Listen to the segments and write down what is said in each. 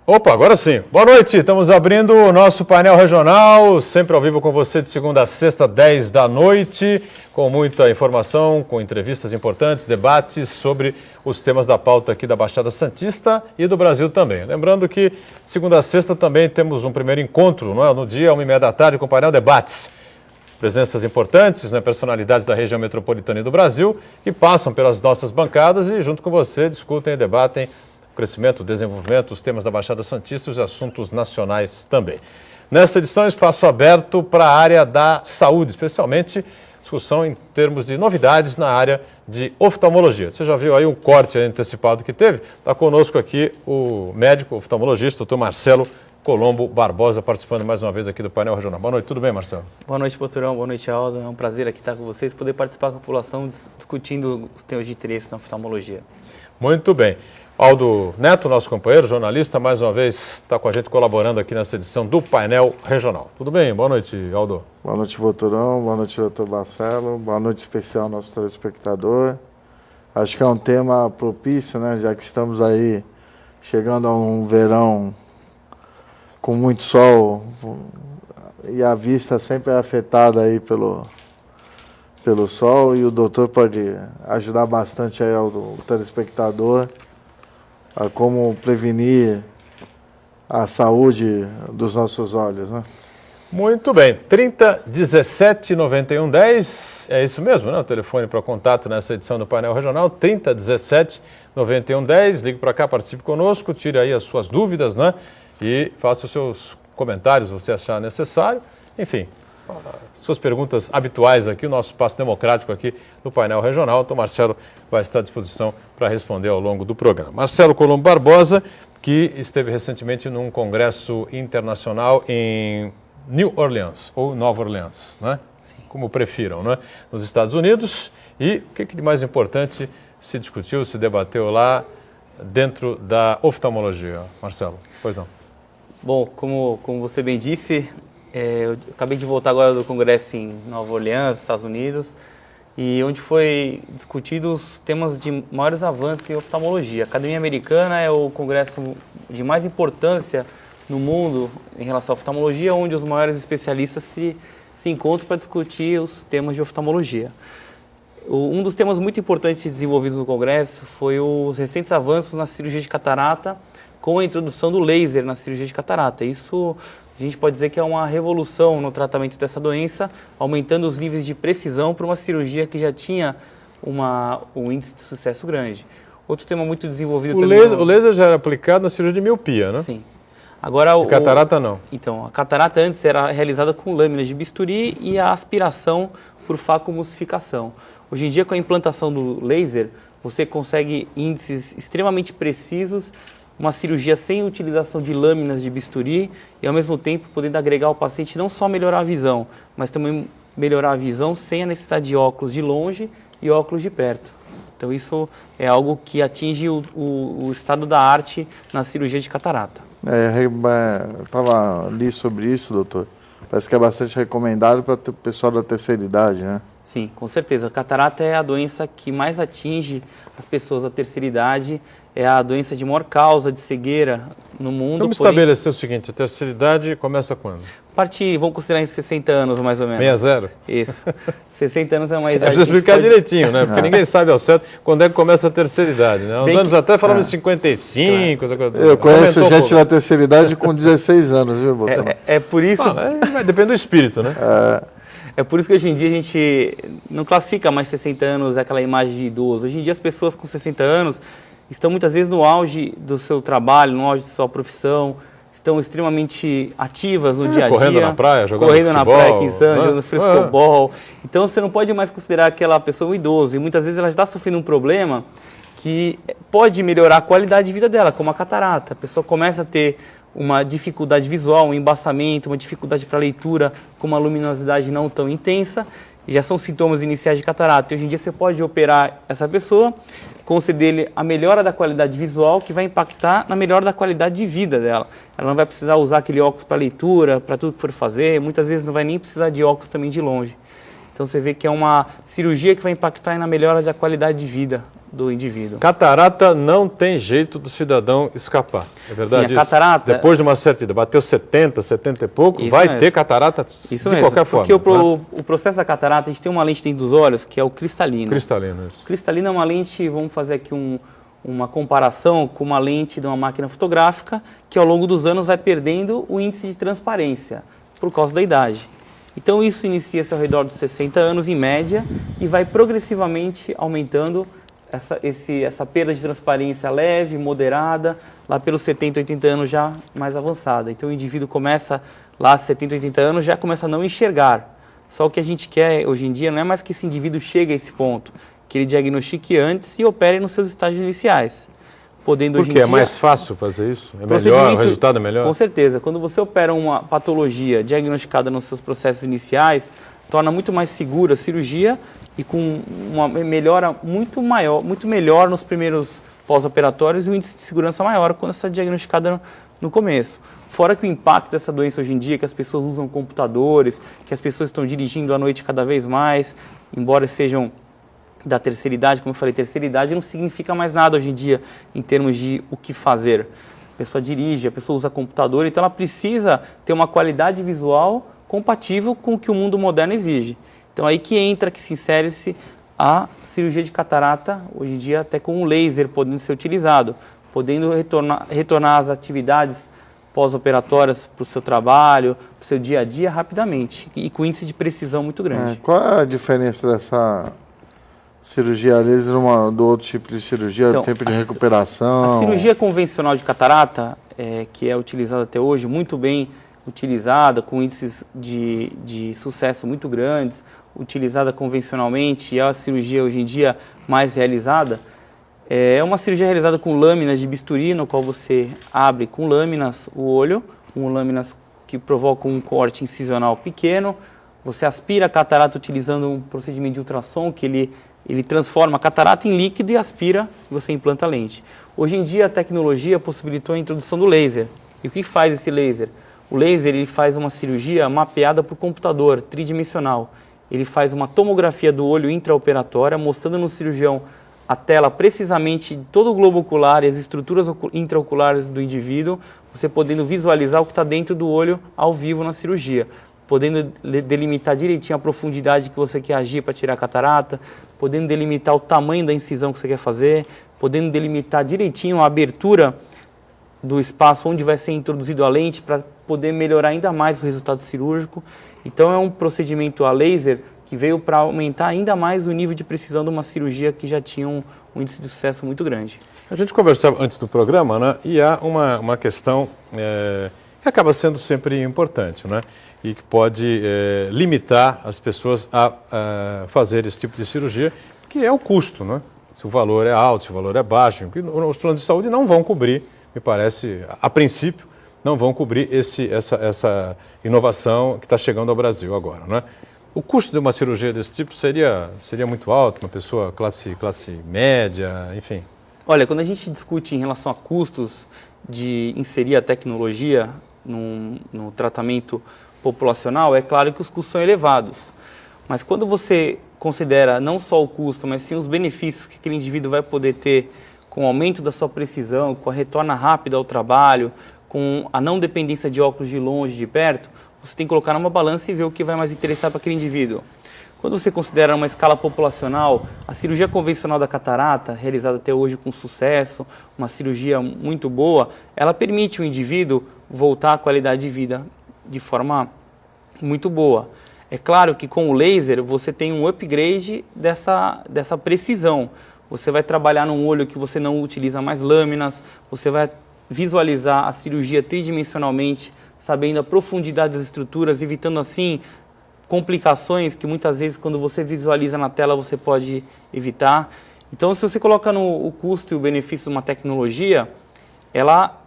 Opa, agora sim. Boa noite, estamos abrindo o nosso painel regional, sempre ao vivo com você de segunda a sexta, 10 da noite, com muita informação, com entrevistas importantes, debates sobre os temas da pauta aqui da Baixada Santista e do Brasil também. Lembrando que de segunda a sexta também temos um primeiro encontro, não é? No dia, 1h30 da tarde, com o painel Debates. Presenças importantes, né? Personalidades da região metropolitana e do Brasil, que passam pelas nossas bancadas e junto com você discutem e debatem o crescimento, o desenvolvimento, os temas da Baixada Santista e os assuntos nacionais também. Nessa edição, espaço aberto para a área da saúde, especialmente discussão em termos de novidades na área de oftalmologia. Você já viu aí um corte antecipado que teve? Está conosco aqui o médico oftalmologista, doutor Marcelo Colombo Barbosa, participando mais uma vez aqui do painel regional. Boa noite, tudo bem, Marcelo? Boa noite, Poturão. Boa noite, Aldo. É um prazer aqui estar com vocês, poder participar com a população discutindo os temas de interesse na oftalmologia. Muito bem. Aldo Neto, nosso companheiro, jornalista, mais uma vez está com a gente colaborando aqui nessa edição do painel regional. Tudo bem? Boa noite, Aldo. Boa noite, Poturão. Boa noite, doutor Marcelo. Boa noite especial ao nosso telespectador. Acho que é um tema propício, né? Já que estamos aí chegando a um verão com muito sol e a vista sempre é afetada aí pelo sol, e o doutor pode ajudar bastante aí ao telespectador a como prevenir a saúde dos nossos olhos, né? Muito bem, 30 17 91 10, é isso mesmo, né? O telefone para contato nessa edição do painel regional, 30 17 91 10, ligue para cá, participe conosco, tire aí as suas dúvidas, né? E faça os seus comentários, se você achar necessário, enfim, suas perguntas habituais aqui, o nosso espaço democrático aqui no painel regional. Então, Marcelo vai estar à disposição para responder ao longo do programa. Marcelo Colombo Barbosa, que esteve recentemente num congresso internacional em New Orleans, ou Nova Orleans, né? Como prefiram, né? Nos Estados Unidos. E o que de mais importante se discutiu, se debateu lá dentro da oftalmologia, Marcelo? Pois não. Bom, como você bem disse, eu acabei de voltar agora do congresso em Nova Orleans, Estados Unidos, e onde foi discutido os temas de maiores avanços em oftalmologia. A Academia Americana é o congresso de mais importância no mundo em relação à oftalmologia, onde os maiores especialistas se encontram para discutir os temas de oftalmologia. Um dos temas muito importantes desenvolvidos no congresso foi os recentes avanços na cirurgia de catarata, com a introdução do laser na cirurgia de catarata. Isso a gente pode dizer que é uma revolução no tratamento dessa doença, aumentando os níveis de precisão para uma cirurgia que já tinha um índice de sucesso grande. Outro tema muito desenvolvido também... O laser já era aplicado na cirurgia de miopia, né? Sim. Agora, a catarata não. Então, a catarata antes era realizada com lâminas de bisturi e a aspiração por facomulsificação. Hoje em dia, com a implantação do laser, você consegue índices extremamente precisos, uma cirurgia sem utilização de lâminas de bisturi e, ao mesmo tempo, podendo agregar ao paciente não só melhorar a visão, mas também melhorar a visão sem a necessidade de óculos de longe e óculos de perto. Então, isso é algo que atinge o estado da arte na cirurgia de catarata. Eu li sobre isso, doutor. Parece que é bastante recomendado para o pessoal da terceira idade, né? Sim, com certeza. A catarata é a doença que mais atinge as pessoas da terceira idade, é a doença de maior causa de cegueira no mundo. Vamos estabelecer o seguinte, a terceira idade começa quando? Vamos considerar em 60 anos, mais ou menos. 60? Isso. 60 anos é uma idade... Precisa explicar direitinho, né? Porque ninguém sabe ao certo quando é que começa a terceira idade, né? Uns anos até falamos de 55... Eu conheço gente da terceira idade com 16 anos, viu, Botão? É por isso... Depende do espírito, né? É por isso que hoje em dia a gente não classifica mais 60 anos aquela imagem de idoso. Hoje em dia as pessoas com 60 anos estão muitas vezes no auge do seu trabalho, no auge de sua profissão, estão extremamente ativas no dia a dia. Correndo na praia, jogando correndo futebol, na praia aqui em Santos, jogando frescobol. Então você não pode mais considerar aquela pessoa um idoso. E muitas vezes ela está sofrendo um problema que pode melhorar a qualidade de vida dela, como a catarata. A pessoa começa a ter uma dificuldade visual, um embaçamento, uma dificuldade para leitura com uma luminosidade não tão intensa, já são sintomas iniciais de catarata. E hoje em dia você pode operar essa pessoa, conceder-lhe a melhora da qualidade visual, que vai impactar na melhora da qualidade de vida dela. Ela não vai precisar usar aquele óculos para leitura, para tudo que for fazer, muitas vezes não vai nem precisar de óculos também de longe. Então você vê que é uma cirurgia que vai impactar na melhora da qualidade de vida do indivíduo. Catarata não tem jeito do cidadão escapar, é verdade? Sim, a catarata... Depois de uma certa idade, bateu 70, 70 e pouco, Isso vai mesmo. ter catarata Isso de mesmo, qualquer forma. porque né? o processo da catarata, a gente tem uma lente dentro dos olhos, que é o cristalino. Cristalino, isso. Cristalino é uma lente, vamos fazer aqui uma comparação com uma lente de uma máquina fotográfica, que ao longo dos anos vai perdendo o índice de transparência, por causa da idade. Então isso inicia-se ao redor dos 60 anos, em média, e vai progressivamente aumentando essa perda de transparência leve, moderada, lá pelos 70, 80 anos já mais avançada. Então o indivíduo começa lá aos 70, 80 anos, já começa a não enxergar. Só o que a gente quer hoje em dia não é mais que esse indivíduo chegue a esse ponto, que ele diagnostique antes e opere nos seus estágios iniciais. Podendo hoje em Por quê? É dia, mais fácil fazer isso? É melhor? O procedimento- resultado é melhor? Com certeza. Quando você opera uma patologia diagnosticada nos seus processos iniciais, torna muito mais segura a cirurgia e com uma melhora muito melhor nos primeiros pós-operatórios e um índice de segurança maior quando está diagnosticada no começo. Fora que o impacto dessa doença hoje em dia, que as pessoas usam computadores, que as pessoas estão dirigindo à noite cada vez mais, embora sejam da terceira idade, como eu falei, terceira idade não significa mais nada hoje em dia em termos de o que fazer. A pessoa dirige, a pessoa usa computador, então ela precisa ter uma qualidade visual compatível com o que o mundo moderno exige. Então aí que entra, que se insere-se a cirurgia de catarata, hoje em dia até com o laser podendo ser utilizado, podendo retornar às atividades pós-operatórias para o seu trabalho, para o seu dia a dia rapidamente e com índice de precisão muito grande. Qual é a diferença dessa cirurgia laser do outro tipo de cirurgia, Então, o tempo de recuperação? A cirurgia convencional de catarata, que é utilizada até hoje, muito bem utilizada, com índices de sucesso muito grandes, utilizada convencionalmente, e é a cirurgia hoje em dia mais realizada, é uma cirurgia realizada com lâminas de bisturi, no qual você abre com lâminas o olho, com lâminas que provocam um corte incisional pequeno, você aspira a catarata utilizando um procedimento de ultrassom, que ele transforma a catarata em líquido e aspira e você implanta a lente. Hoje em dia a tecnologia possibilitou a introdução do laser. E o que faz esse laser? O laser ele faz uma cirurgia mapeada por computador, tridimensional. Ele faz uma tomografia do olho intraoperatória, mostrando no cirurgião a tela precisamente de todo o globo ocular e as estruturas intraoculares do indivíduo, você podendo visualizar o que está dentro do olho ao vivo na cirurgia, podendo delimitar direitinho a profundidade que você quer agir para tirar a catarata, podendo delimitar o tamanho da incisão que você quer fazer, podendo delimitar direitinho a abertura do espaço onde vai ser introduzido a lente para poder melhorar ainda mais o resultado cirúrgico. Então é um procedimento a laser que veio para aumentar ainda mais o nível de precisão de uma cirurgia que já tinha um índice de sucesso muito grande. A gente conversava antes do programa, né? E há uma questão que acaba sendo sempre importante, né? E que pode limitar as pessoas a fazer esse tipo de cirurgia, que é o custo, né? Se o valor é alto, se o valor é baixo, os planos de saúde não vão cobrir, me parece, a princípio, não vão cobrir essa inovação que está chegando ao Brasil agora, né? O custo de uma cirurgia desse tipo seria muito alto, uma pessoa classe média, enfim. Olha, quando a gente discute em relação a custos de inserir a tecnologia no tratamento populacional, é claro que os custos são elevados. Mas quando você considera não só o custo, mas sim os benefícios que aquele indivíduo vai poder ter com o aumento da sua precisão, com a retorna rápida ao trabalho, com a não dependência de óculos de longe, de perto, você tem que colocar numa balança e ver o que vai mais interessar para aquele indivíduo. Quando você considera uma escala populacional, a cirurgia convencional da catarata, realizada até hoje com sucesso, uma cirurgia muito boa, ela permite o indivíduo voltar à qualidade de vida de forma muito boa. É claro que com o laser você tem um upgrade dessa precisão. Você vai trabalhar num olho que você não utiliza mais lâminas, você vai visualizar a cirurgia tridimensionalmente, sabendo a profundidade das estruturas, evitando assim complicações que muitas vezes quando você visualiza na tela você pode evitar. Então se você coloca o custo e o benefício de uma tecnologia, ela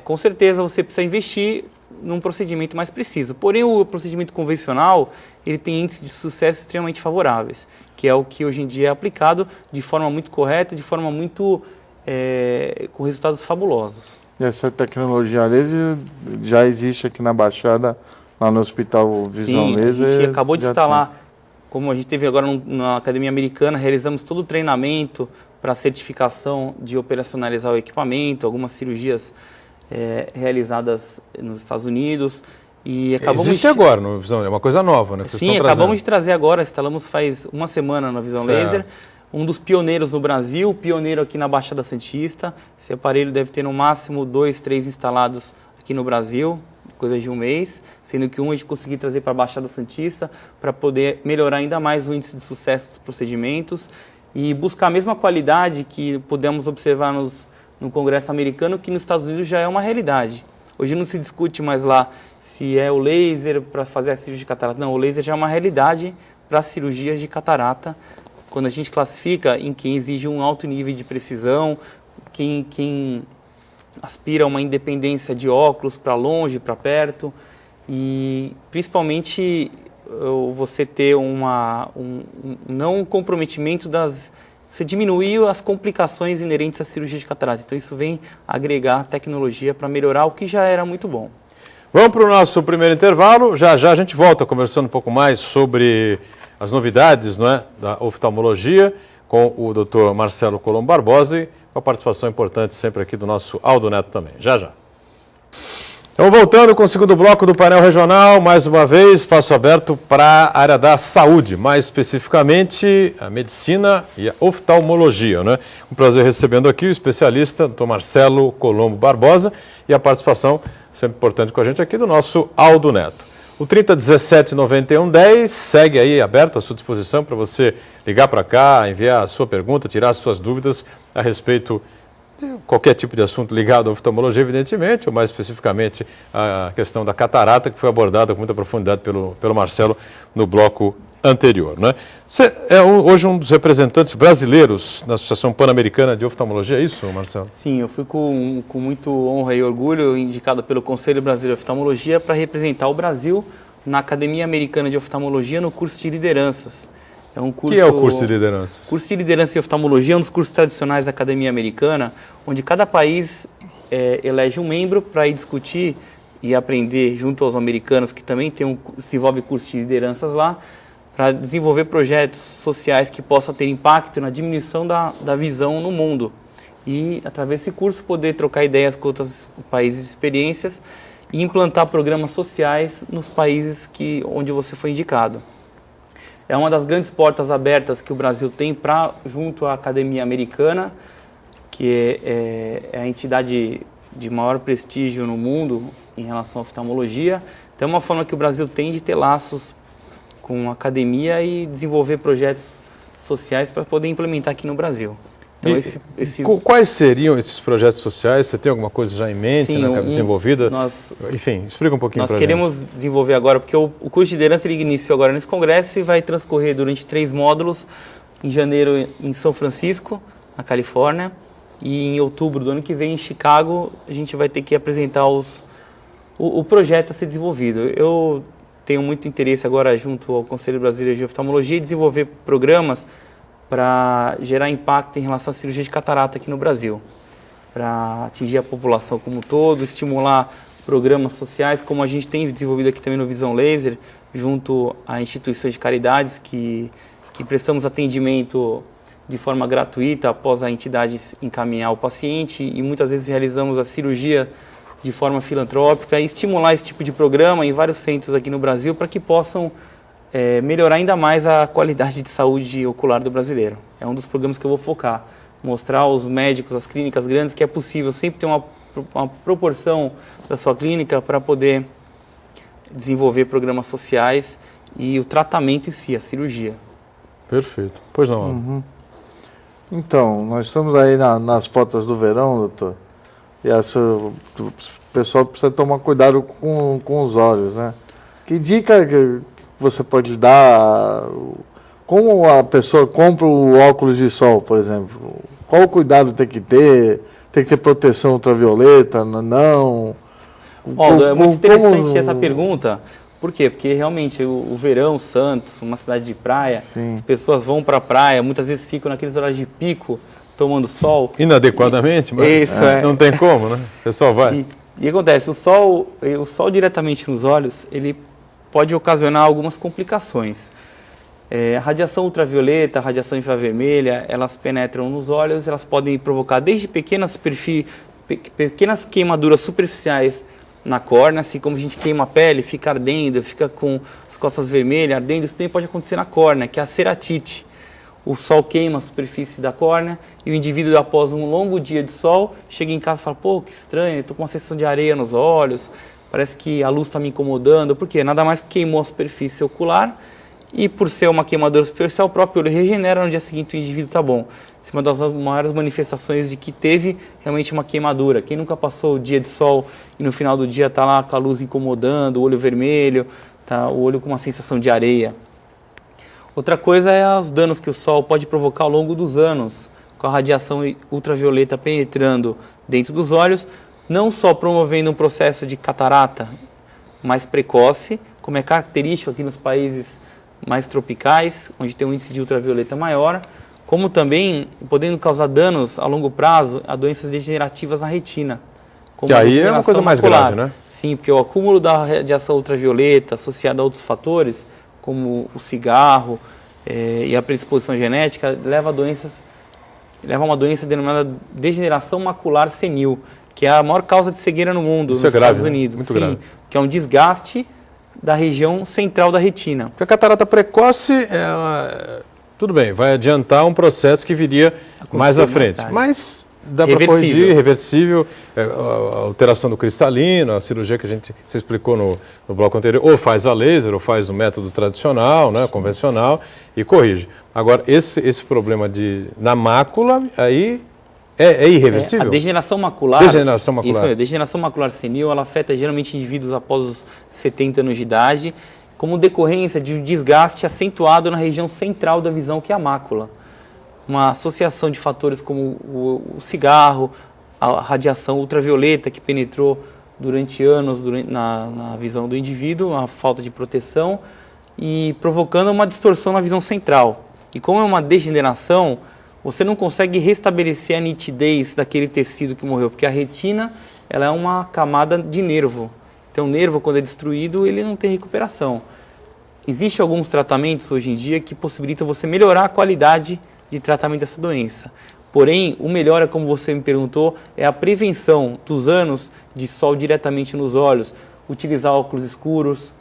com certeza você precisa investir num procedimento mais preciso. Porém o procedimento convencional ele tem índices de sucesso extremamente favoráveis, que é o que hoje em dia é aplicado de forma muito correta, de forma muito com resultados fabulosos. E essa tecnologia laser já existe aqui na Baixada, lá no Hospital Visão Sim, Laser? a gente acabou de instalar como a gente teve agora na Academia Americana, realizamos todo o treinamento para a certificação de operacionalizar o equipamento, algumas cirurgias realizadas nos Estados Unidos. E acabamos existe agora, no Visão, é uma coisa nova, né? Que sim, acabamos de trazer agora, instalamos faz uma semana na Visão Laser, um dos pioneiros no Brasil, pioneiro aqui na Baixada Santista. Esse aparelho deve ter no máximo 2, 3 instalados aqui no Brasil, coisa de um mês, sendo que um a gente conseguiu trazer para a Baixada Santista para poder melhorar ainda mais o índice de sucesso dos procedimentos e buscar a mesma qualidade que pudemos observar no Congresso Americano, que nos Estados Unidos já é uma realidade. Hoje não se discute mais lá se é o laser para fazer a cirurgia de catarata. Não, o laser já é uma realidade para cirurgias de catarata, quando a gente classifica em quem exige um alto nível de precisão, quem aspira a uma independência de óculos para longe, para perto, e principalmente você ter não um comprometimento você diminuir as complicações inerentes à cirurgia de catarata. Então isso vem agregar tecnologia para melhorar o que já era muito bom. Vamos para o nosso primeiro intervalo. Já já a gente volta conversando um pouco mais sobre as novidades, não é, da oftalmologia com o Dr. Marcelo Colombo Barbosa, com a participação importante sempre aqui do nosso Aldo Neto também. Já já. Então, voltando com o segundo bloco do painel regional, mais uma vez, espaço aberto para a área da saúde, mais especificamente a medicina e a oftalmologia, né? Um prazer recebendo aqui o especialista, Dr. Marcelo Colombo Barbosa, e a participação sempre importante com a gente aqui do nosso Aldo Neto. O 3017-9110 segue aí aberto à sua disposição para você ligar para cá, enviar a sua pergunta, tirar as suas dúvidas a respeito de qualquer tipo de assunto ligado à oftalmologia, evidentemente, ou mais especificamente a questão da catarata, que foi abordada com muita profundidade pelo Marcelo no bloco anterior, né? Você é hoje um dos representantes brasileiros da Associação Pan-Americana de Oftalmologia, é isso, Marcelo? Sim, eu fui com muito honra e orgulho indicado pelo Conselho Brasileiro de Oftalmologia para representar o Brasil na Academia Americana de Oftalmologia no curso de lideranças. É um curso, que é o curso de liderança? O curso de liderança e oftalmologia é um dos cursos tradicionais da Academia Americana, onde cada país elege um membro para ir discutir e aprender junto aos americanos, que também desenvolve curso de lideranças lá, para desenvolver projetos sociais que possam ter impacto na diminuição da visão no mundo. E, através desse curso, poder trocar ideias com outros países e experiências e implantar programas sociais nos países onde você foi indicado. É uma das grandes portas abertas que o Brasil tem junto à Academia Americana, que é a entidade de maior prestígio no mundo em relação à oftalmologia. Então é uma forma que o Brasil tem de ter laços com a academia e desenvolver projetos sociais para poder implementar aqui no Brasil. Então, quais seriam esses projetos sociais? Você tem alguma coisa já em mente, desenvolvida? Enfim, explica um pouquinho para a gente. Nós queremos desenvolver agora, porque o curso de liderança ele iniciou agora nesse congresso e vai transcorrer durante 3 módulos, em janeiro em São Francisco, na Califórnia, e em outubro do ano que vem em Chicago, a gente vai ter que apresentar o projeto a ser desenvolvido. Eu tenho muito interesse agora, junto ao Conselho Brasileiro de Oftalmologia, em desenvolver programas para gerar impacto em relação à cirurgia de catarata aqui no Brasil, para atingir a população como um todo, estimular programas sociais, como a gente tem desenvolvido aqui também no Visão Laser, junto a instituições de caridades que prestamos atendimento de forma gratuita após a entidade encaminhar o paciente e muitas vezes realizamos a cirurgia de forma filantrópica e estimular esse tipo de programa em vários centros aqui no Brasil para que possam melhorar ainda mais a qualidade de saúde ocular do brasileiro. É um dos programas que eu vou focar, mostrar aos médicos, às clínicas grandes, que é possível sempre ter uma proporção da sua clínica para poder desenvolver programas sociais e o tratamento em si, a cirurgia. Perfeito. Pois não. Uhum. Então, nós estamos aí nas portas do verão, doutor, e o pessoal precisa tomar cuidado com os olhos, né? Que dica que você pode dar? Como a pessoa compra o óculos de sol, por exemplo? Qual o cuidado tem que ter? Tem que ter proteção ultravioleta? Não? Aldo, é muito interessante essa pergunta. Por quê? Porque realmente o verão, Santos, uma cidade de praia, as pessoas vão para a praia, muitas vezes ficam naqueles horários de pico, tomando sol. Inadequadamente, mas não tem como, né? O pessoal vai. E acontece, o sol diretamente nos olhos, ele pode ocasionar algumas complicações. A radiação ultravioleta, a radiação infravermelha, elas penetram nos olhos, elas podem provocar desde pequenas queimaduras superficiais na córnea, assim como a gente queima a pele, fica ardendo, fica com as costas vermelhas, ardendo, isso também pode acontecer na córnea, que é a ceratite. O sol queima a superfície da córnea e o indivíduo, após um longo dia de sol, chega em casa e fala, pô, que estranho, estou com uma sensação de areia nos olhos, parece que a luz está me incomodando, porque nada mais que queimou a superfície ocular e por ser uma queimadura superficial, o próprio olho regenera, no dia seguinte o indivíduo está bom. Essa é uma das maiores manifestações de que teve realmente uma queimadura. Quem nunca passou o dia de sol e no final do dia está lá com a luz incomodando, o olho vermelho, tá, o olho com uma sensação de areia. Outra coisa é os danos que o sol pode provocar ao longo dos anos, com a radiação ultravioleta penetrando dentro dos olhos, não só promovendo um processo de catarata mais precoce, como é característico aqui nos países mais tropicais, onde tem um índice de ultravioleta maior, como também podendo causar danos a longo prazo a doenças degenerativas na retina. Que aí é uma coisa mais grave, né? Sim, porque o acúmulo da radiação ultravioleta associado a outros fatores, como o cigarro e a predisposição genética, leva a uma doença denominada degeneração macular senil, que é a maior causa de cegueira no mundo, nos Estados Unidos. Muito grave. Que é um desgaste da região central da retina. Porque a catarata precoce, tudo bem, vai adiantar um processo que viria mais à frente. Mas dá para corrigir, reversível, a alteração do cristalino, a cirurgia que você explicou no bloco anterior, ou faz a laser, ou faz o método tradicional, né, convencional, e corrige. Agora, esse problema na mácula, aí é irreversível? A degeneração macular. Degeneração macular. Isso é, degeneração macular senil, ela afeta geralmente indivíduos após os 70 anos de idade, como decorrência de um desgaste acentuado na região central da visão, que é a mácula. Uma associação de fatores como o cigarro, a radiação ultravioleta que penetrou durante anos na visão do indivíduo, a falta de proteção e provocando uma distorção na visão central. E como é uma degeneração, você não consegue restabelecer a nitidez daquele tecido que morreu, porque a retina ela é uma camada de nervo. Então o nervo, quando é destruído, ele não tem recuperação. Existem alguns tratamentos hoje em dia que possibilitam você melhorar a qualidade de tratamento dessa doença. Porém, o melhor, é como você me perguntou, é a prevenção dos anos de sol diretamente nos olhos, utilizar óculos escuros,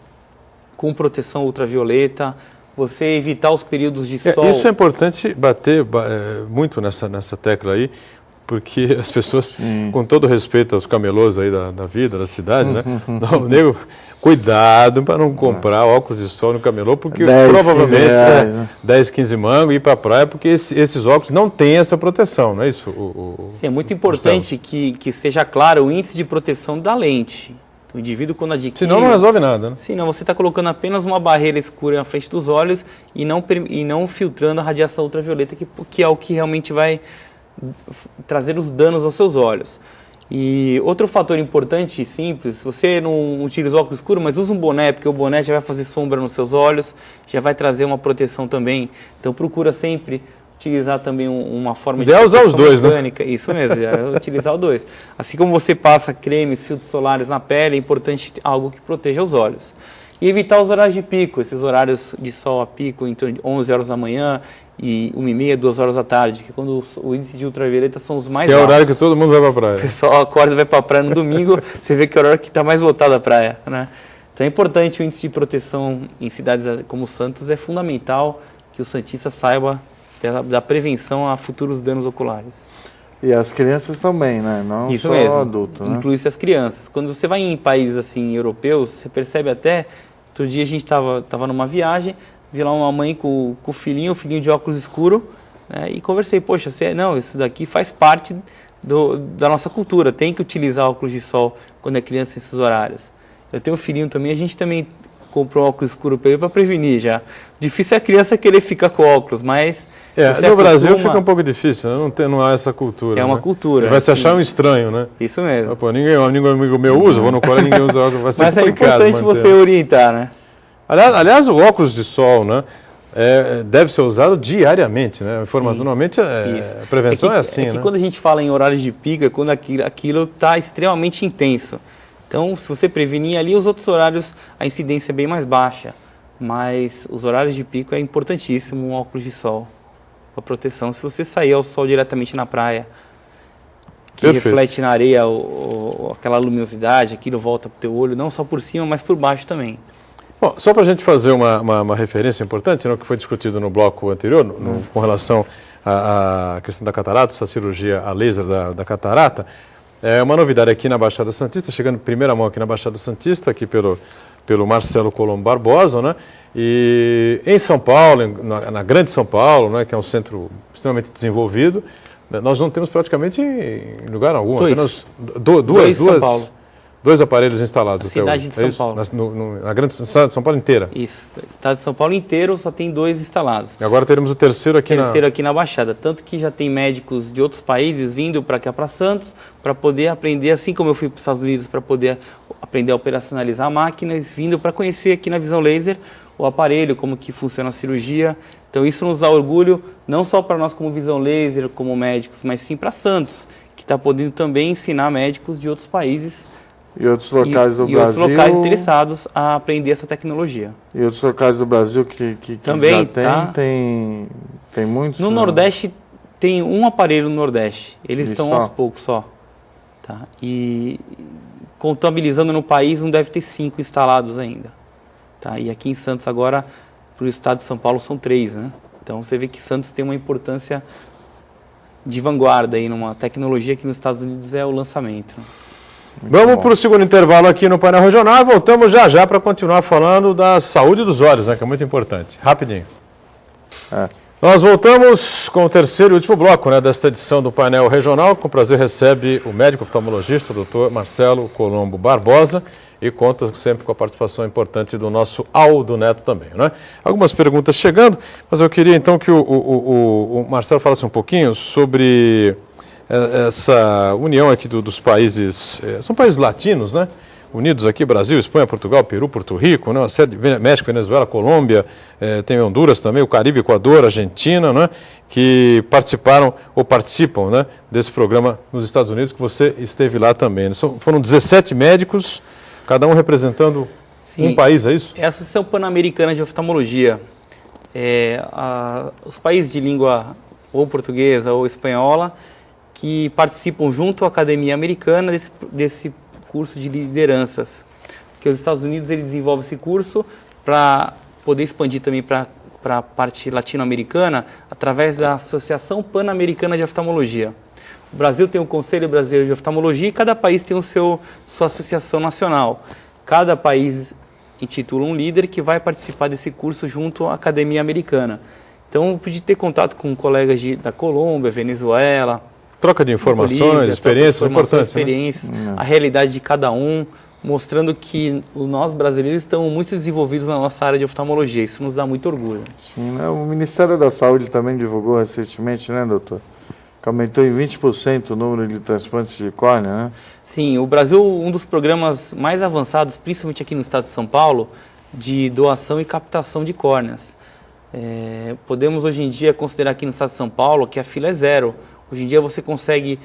com proteção ultravioleta, você evitar os períodos de sol. Isso é importante bater muito nessa tecla aí, porque as pessoas, com todo respeito aos camelôs aí da vida, da cidade, né? Não, nego, cuidado para não comprar óculos de sol no camelô, porque 10, provavelmente 15 reais, né? 10, 15 mangos e ir para a praia, porque esses óculos não têm essa proteção, não é isso? Sim, é muito importante que esteja claro o índice de proteção da lente. O indivíduo, quando adquire... Senão não resolve nada, né? Senão você está colocando apenas uma barreira escura na frente dos olhos e não filtrando a radiação ultravioleta, que é o que realmente vai trazer os danos aos seus olhos. E outro fator importante e simples, você não utiliza óculos escuros, mas usa um boné, porque o boné já vai fazer sombra nos seus olhos, já vai trazer uma proteção também. Então procura sempre utilizar também uma forma de usar os dois, mecânica. Né? Isso mesmo, utilizar os dois. Assim como você passa cremes, filtros solares na pele, é importante algo que proteja os olhos. E evitar os horários de pico, esses horários de sol a pico, entre 11 horas da manhã e 1h30, 2 horas da tarde, que é quando o índice de ultravioleta são os mais altos. Que é o horário que todo mundo vai para a praia. O pessoal acorda e vai para a praia no domingo, você vê que é o horário que está mais lotada a praia, né? Então é importante o índice de proteção em cidades como Santos, é fundamental que o santista saiba da prevenção a futuros danos oculares. E as crianças também, né? Não Isso só mesmo, adulto, né? Inclui-se as crianças. Quando você vai em países assim europeus, você percebe até... Outro dia a gente estava numa viagem, vi lá uma mãe com o filhinho de óculos escuros, né, e conversei, poxa, isso daqui faz parte da nossa cultura, tem que utilizar óculos de sol quando é criança nesses horários. Eu tenho um filhinho também, a gente também comprou um óculos escuro para ele para prevenir já. Difícil é a criança querer ficar com óculos, mas... no Brasil fica um pouco difícil, né? Não há essa cultura. É uma cultura. Ele vai se achar um estranho, né? Isso mesmo. Pô, ninguém amigo meu usa, vou no colégio, ninguém usa óculos, vai ser mas complicado. Mas é importante você orientar, né? Aliás, o óculos de sol, né? Deve ser usado diariamente, né? Informacionalmente, a prevenção é assim, né? Quando a gente fala em horários de pico, é quando aquilo está extremamente intenso. Então, se você prevenir ali, os outros horários, a incidência é bem mais baixa. mas os horários de pico é importantíssimo um óculos de sol para proteção. Se você sair ao sol diretamente na praia, que reflete na areia aquela luminosidade, aquilo volta para o teu olho, não só por cima, mas por baixo também. Bom, só para a gente fazer uma referência importante, né, que foi discutido no bloco anterior, com relação à questão da catarata, essa cirurgia a laser da catarata, é uma novidade aqui na Baixada Santista, chegando em primeira mão aqui na Baixada Santista, aqui pelo Marcelo Colombo Barbosa, né? E em São Paulo, na Grande São Paulo, né, que é um centro extremamente desenvolvido, nós não temos praticamente em lugar algum, apenas dois aparelhos instalados. Na cidade de São Paulo. Na Grande São Paulo inteira. Isso, o estado de São Paulo inteiro só tem 2 instalados. E agora teremos o terceiro aqui na Baixada. Tanto que já tem médicos de outros países vindo para cá, para Santos, para poder aprender, assim como eu fui para os Estados Unidos para poder aprender a operacionalizar máquinas, vindo para conhecer aqui na Visão Laser o aparelho, como que funciona a cirurgia. Então isso nos dá orgulho, não só para nós como Visão Laser, como médicos, mas sim para Santos, que está podendo também ensinar médicos de outros países e outros locais do Brasil. E outros locais interessados a aprender essa tecnologia. E outros locais do Brasil que também já tem muitos? No Nordeste tem um aparelho no Nordeste. Eles estão aos poucos só. Tá? E contabilizando no país, não deve ter 5 instalados ainda. Tá? E aqui em Santos agora, para o estado de São Paulo, são 3, né? Então você vê que Santos tem uma importância de vanguarda aí numa tecnologia que nos Estados Unidos é o lançamento. Vamos para o segundo intervalo aqui no Painel Regional e voltamos já para continuar falando da saúde dos olhos, né, que é muito importante. Rapidinho. Nós voltamos com o terceiro e último bloco, né, desta edição do Painel Regional. Com prazer recebe o médico oftalmologista, o Dr. Marcelo Colombo Barbosa, e conta sempre com a participação importante do nosso Aldo Neto também, né? Algumas perguntas chegando, mas eu queria então que o Marcelo falasse um pouquinho sobre essa união aqui dos países, são países latinos, né? Unidos aqui, Brasil, Espanha, Portugal, Peru, Porto Rico, né? México, Venezuela, Colômbia, tem Honduras também, o Caribe, Equador, Argentina, né? Que participaram ou participam, né, desse programa nos Estados Unidos, que você esteve lá também. Foram 17 médicos, cada um representando um país, é isso? É a Associação Pan-Americana de Oftalmologia. Os países de língua ou portuguesa ou espanhola que participam junto à Academia Americana desse curso de lideranças. Porque os Estados Unidos ele desenvolve esse curso para poder expandir também para a parte latino-americana através da Associação Pan-Americana de Oftalmologia. O Brasil tem o Conselho Brasileiro de Oftalmologia e cada país tem sua associação nacional. Cada país intitula um líder que vai participar desse curso junto à Academia Americana. Então, eu pude ter contato com colegas da Colômbia, Venezuela. Troca de informações, Bolívia, experiências importantes. A realidade de cada um, mostrando que nós brasileiros estamos muito desenvolvidos na nossa área de oftalmologia. Isso nos dá muito orgulho. Sim, né? O Ministério da Saúde também divulgou recentemente, né, doutor? Que aumentou em 20% o número de transplantes de córnea, né? Sim, o Brasil, um dos programas mais avançados, principalmente aqui no estado de São Paulo, de doação e captação de córneas. Podemos hoje em dia considerar aqui no estado de São Paulo que a fila é 0. Hoje em dia você consegue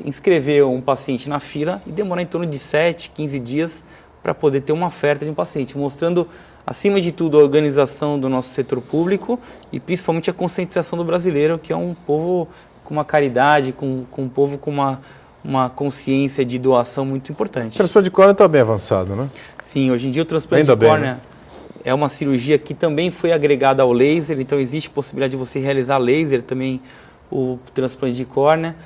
inscrever um paciente na fila e demorar em torno de 7, 15 dias para poder ter uma oferta de um paciente, mostrando, acima de tudo, a organização do nosso setor público e principalmente a conscientização do brasileiro, que é um povo com uma caridade, um povo com uma consciência de doação muito importante. O transplante de córnea está bem avançado, né? Sim, hoje em dia o transplante de córnea é uma cirurgia que também foi agregada ao laser, então existe possibilidade de você realizar laser também, o transplante de córnea,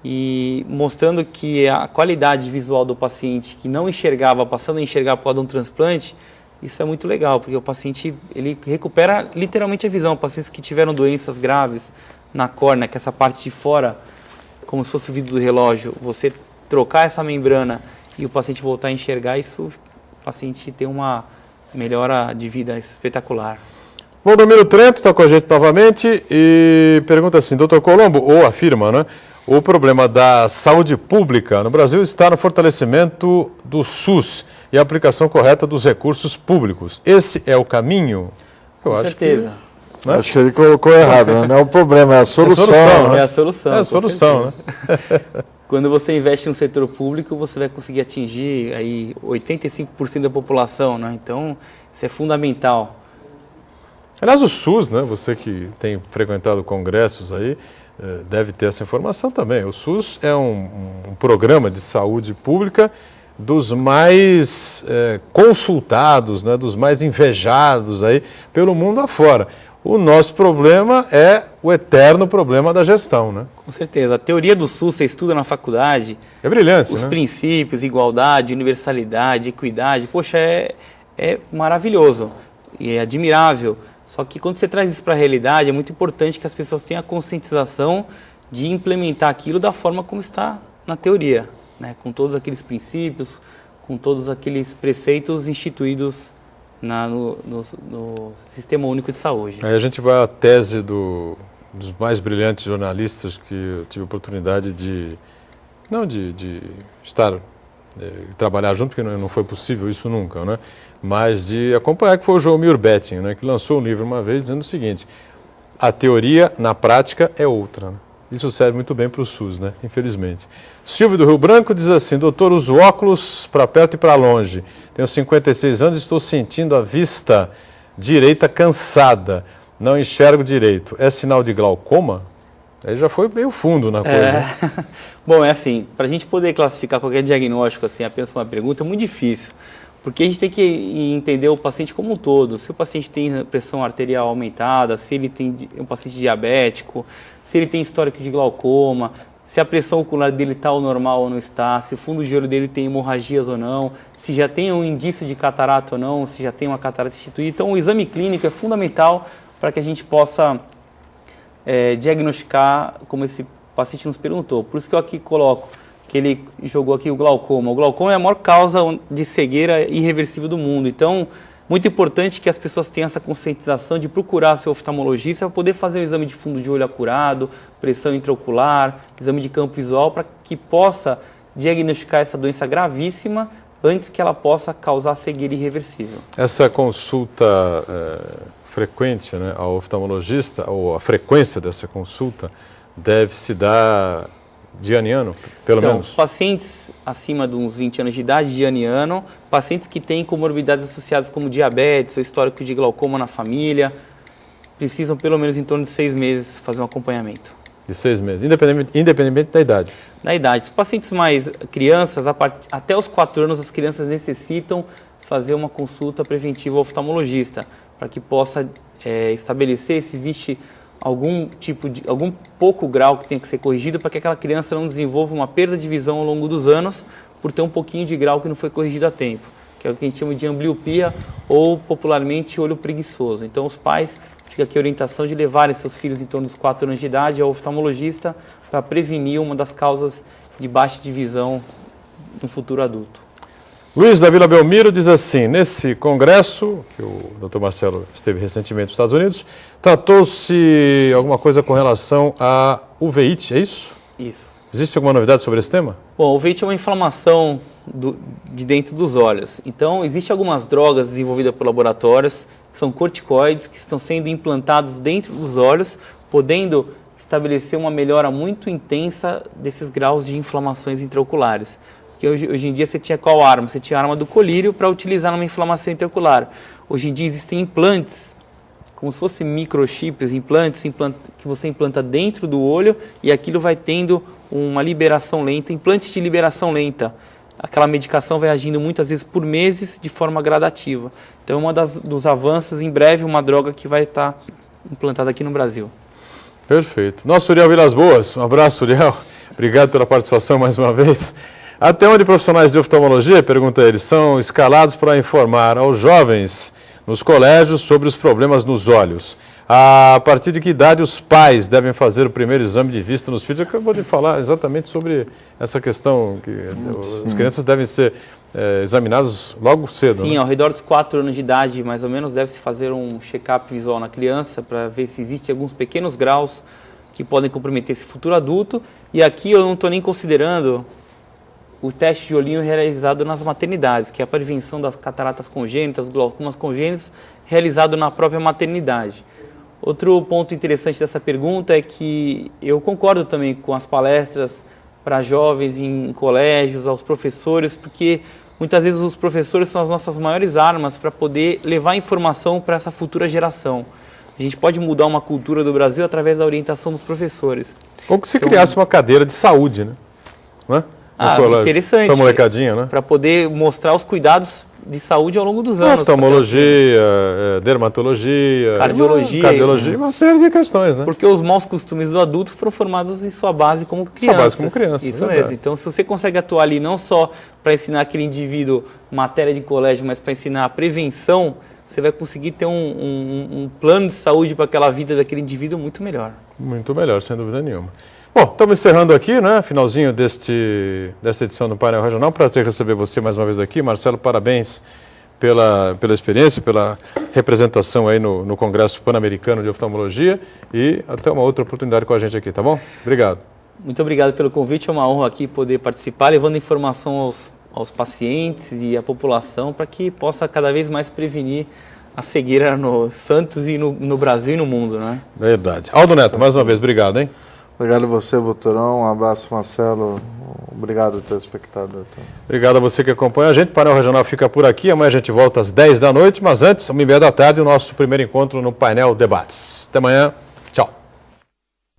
e mostrando que a qualidade visual do paciente que não enxergava, passando a enxergar por causa de um transplante, isso é muito legal, porque o paciente ele recupera literalmente a visão. Pacientes que tiveram doenças graves na córnea, que essa parte de fora, como se fosse o vidro do relógio, você trocar essa membrana e o paciente voltar a enxergar, o paciente tem uma melhora de vida espetacular. Valdomiro Trento está com a gente novamente e pergunta assim, doutor Colombo, ou afirma, né? O problema da saúde pública no Brasil está no fortalecimento do SUS e a aplicação correta dos recursos públicos. Esse é o caminho? Com certeza. Né? Acho que ele colocou errado, né? Não é o problema, é a solução. É a solução. É a solução, né? quando você investe no setor público, você vai conseguir atingir aí 85% da população, né? Então, isso é fundamental. Aliás, o SUS, né, você que tem frequentado congressos aí, deve ter essa informação também. O SUS é um programa de saúde pública dos mais consultados, né, dos mais invejados aí pelo mundo afora. O nosso problema é o eterno problema da gestão, né? Com certeza. A teoria do SUS, você estuda na faculdade. É brilhante, os né? princípios, igualdade, universalidade, equidade. Poxa, é maravilhoso e é admirável. Só que quando você traz isso para a realidade, é muito importante que as pessoas tenham a conscientização de implementar aquilo da forma como está na teoria, né? Com todos aqueles princípios, com todos aqueles preceitos instituídos no Sistema Único de Saúde. Aí a gente vai à tese dos mais brilhantes jornalistas que eu tive a oportunidade de estar, trabalhar junto, porque não foi possível isso nunca, né? Mas de acompanhar, que foi o Joelmir Betting, né? Que lançou um livro uma vez dizendo o seguinte: a teoria na prática é outra, né? Isso serve muito bem para o SUS, né? Infelizmente. Silvio do Rio Branco diz assim: doutor, uso óculos para perto e para longe. Tenho 56 anos e estou sentindo a vista direita cansada. Não enxergo direito. É sinal de glaucoma? Aí já foi meio fundo na coisa. Bom, é assim, para a gente poder classificar qualquer diagnóstico assim, apenas com uma pergunta, é muito difícil. Porque a gente tem que entender o paciente como um todo. Se o paciente tem pressão arterial aumentada, se ele tem um paciente diabético, se ele tem histórico de glaucoma, se a pressão ocular dele está ao normal ou não está, se o fundo de olho dele tem hemorragias ou não, se já tem um indício de catarata ou não, se já tem uma catarata instituída. Então, o exame clínico é fundamental para que a gente possa diagnosticar, como esse paciente nos perguntou. Por isso que eu aqui coloco que ele jogou aqui o glaucoma. O glaucoma é a maior causa de cegueira irreversível do mundo. Então, muito importante que as pessoas tenham essa conscientização de procurar seu oftalmologista para poder fazer o exame de fundo de olho acurado, pressão intraocular, exame de campo visual, para que possa diagnosticar essa doença gravíssima antes que ela possa causar cegueira irreversível. Essa consulta frequente, né, ao oftalmologista, ou a frequência dessa consulta, deve se dar de ano em ano, pelo menos? Pacientes acima de uns 20 anos de idade, de ano em ano, pacientes que têm comorbidades associadas como diabetes ou histórico de glaucoma na família, precisam pelo menos em torno de 6 meses fazer um acompanhamento. De 6 meses, independentemente da idade? Da idade. Os pacientes mais crianças, até os 4 anos, as crianças necessitam fazer uma consulta preventiva ao oftalmologista, para que possa estabelecer se existe algum pouco grau que tem que ser corrigido para que aquela criança não desenvolva uma perda de visão ao longo dos anos por ter um pouquinho de grau que não foi corrigido a tempo, que é o que a gente chama de ambliopia ou popularmente olho preguiçoso. Então os pais, fica aqui a orientação de levarem seus filhos em torno dos 4 anos de idade ao oftalmologista para prevenir uma das causas de baixa de visão no futuro adulto. Luiz da Vila Belmiro diz assim: nesse congresso, que o Dr. Marcelo esteve recentemente nos Estados Unidos, tratou-se alguma coisa com relação a uveíte, é isso? Isso. Existe alguma novidade sobre esse tema? Bom, a uveíte é uma inflamação de dentro dos olhos. Então, existem algumas drogas desenvolvidas por laboratórios, que são corticoides, que estão sendo implantados dentro dos olhos, podendo estabelecer uma melhora muito intensa desses graus de inflamações intraoculares. Porque hoje em dia você tinha qual arma? Você tinha a arma do colírio para utilizar numa inflamação intraocular. Hoje em dia existem implantes, como se fossem microchips, implantes que você implanta dentro do olho e aquilo vai tendo uma liberação lenta, implantes de liberação lenta. Aquela medicação vai agindo muitas vezes por meses de forma gradativa. Então, dos avanços, em breve, uma droga que vai estar implantada aqui no Brasil. Perfeito. Nosso Uriel Vilas Boas, um abraço, Uriel. Obrigado pela participação mais uma vez. Até onde profissionais de oftalmologia, pergunta ele, são escalados para informar aos jovens nos colégios sobre os problemas nos olhos? A partir de que idade os pais devem fazer o primeiro exame de vista nos filhos? Eu acabou de falar exatamente sobre essa questão, que as crianças devem ser examinadas logo cedo. Sim, né? Ao redor dos 4 anos de idade, mais ou menos, deve-se fazer um check-up visual na criança para ver se existem alguns pequenos graus que podem comprometer esse futuro adulto. E aqui eu não estou nem considerando o teste de olhinho realizado nas maternidades, que é a prevenção das cataratas congênitas, glaucomas congênitos, realizado na própria maternidade. Outro ponto interessante dessa pergunta é que eu concordo também com as palestras para jovens em colégios, aos professores, porque muitas vezes os professores são as nossas maiores armas para poder levar informação para essa futura geração. A gente pode mudar uma cultura do Brasil através da orientação dos professores. Ou que se criasse uma cadeira de saúde, né? Não é? Interessante. Para molecadinha, né? Para poder mostrar os cuidados de saúde ao longo dos anos. Oftalmologia, dermatologia, cardiologia, uma série de questões, né? Porque os maus costumes do adulto foram formados em sua base como criança. Sua base como criança. Isso mesmo. Então, se você consegue atuar ali não só para ensinar aquele indivíduo matéria de colégio, mas para ensinar a prevenção, você vai conseguir ter um plano de saúde para aquela vida daquele indivíduo muito melhor. Muito melhor, sem dúvida nenhuma. Bom, estamos encerrando aqui, né? Finalzinho desta edição do Painel Regional. Prazer receber você mais uma vez aqui. Marcelo, parabéns pela experiência, pela representação aí no Congresso Pan-Americano de Oftalmologia e até uma outra oportunidade com a gente aqui, tá bom? Obrigado. Muito obrigado pelo convite. É uma honra aqui poder participar, levando informação aos pacientes e à população para que possa cada vez mais prevenir a cegueira no Santos e no Brasil e no mundo, né? Verdade. Aldo Neto, mais uma vez, obrigado, hein? Obrigado a você, Boturão. Um abraço, Marcelo. Obrigado, telespectador. Obrigado a você que acompanha a gente. O Painel Regional fica por aqui. Amanhã a gente volta às 10 da noite, mas antes, 1h30 da tarde, o nosso primeiro encontro no Painel Debates. Até amanhã.